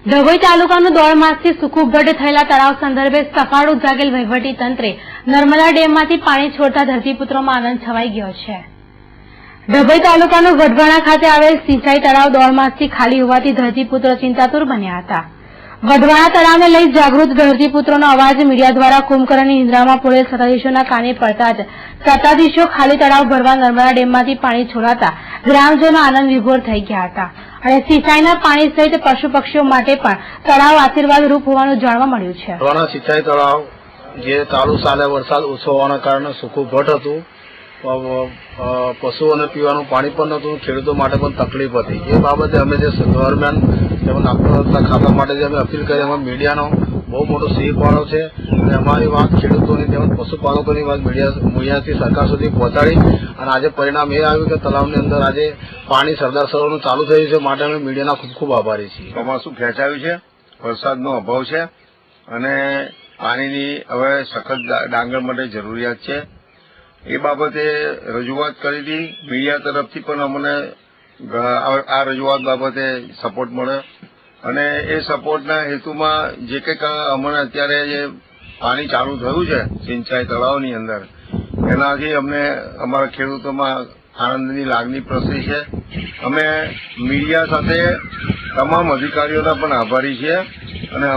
ડભોઈ તાલુકાનું 1.5 માસથી સુખુભટ્ટ થયેલા તળાવ સંદર્ભે સફાળું જાગેલ વહીવટી તંત્રે નર્મદા ડેમમાંથી પાણી છોડતા ધરતીપુત્રોમાં આનંદ છવાઈ ગયો છે। ડભોઈ તાલુકાનું વઢવાણા ખાતે આવેલ સિંચાઈ તળાવ 1.5 માસથી ખાલી હોવાથી ધરતીપુત્રો ચિંતાતુર બન્યા હતા। વઢવાણા તળાવને લઈ જાગૃત ધરતીપુત્રોનો અવાજ મીડિયા દ્વારા કુંભકર્ણની નિંદ્રામાં પડેલ સત્તાધીશોના કાને પડતા જ સત્તાધીશો ખાલી તળાવ ભરવા નર્મદા ડેમમાંથી પાણી છોડાતા ગ્રામજનો આનંદ વિભોર થઈ ગયા હતા અને સિંચાઈના પાણી સહિત પશુ પક્ષીઓ માટે પણ તળાવ આશીર્વાદ રૂપ હોવાનું જાણવા મળ્યું છે। વઢવાણા સિંચાઈ તળાવ જે ચાલુ સાલે વરસાદ ઓછો હોવાના કારણે સુખુભટ્ટ હતું, પશુઓને પીવાનું પાણી પણ નહોતું, ખેડૂતો માટે પણ તકલીફ હતી। એ બાબતે અમે જે દરમિયાન નાગરિકતા ખાતા માટે જે અમે અપીલ કરી, એમાં મીડિયાનો બહુ મોટો સિંહ ફાળો છે અને અમારી વાત ખેડૂતોની તેમજ પશુપાલકોની વાત મીડિયાથી સરકાર સુધી પહોંચાડી અને આજે પરિણામ એ આવ્યું કે તળાવની અંદર આજે પાણી સરદાર સરોવરનું ચાલુ થયું છે। માટે અમે મીડિયાના ખૂબ ખૂબ આભારી છીએ। ચોમાસું ખેંચાયું છે, વરસાદનો અભાવ છે અને પાણીની હવે સખત ડાંગર માટે જરૂરિયાત છે। એ બાબતે રજૂઆત કરી હતી, મીડિયા તરફથી પણ અમને આ રજૂઆત બાબતે સપોર્ટ મળ્યો અને એ સપોર્ટના હેતુમાં જે કંઈક અમને અત્યારે જે પાણી ચાલુ થયું છે સિંચાઈ તળાવની અંદર, એનાથી અમને અમારા ખેડૂતોમાં આનંદની લાગણી પ્રસરી છે। અમે મીડિયા સાથે તમામ અધિકારીઓના પણ આભારી છીએ અને અમે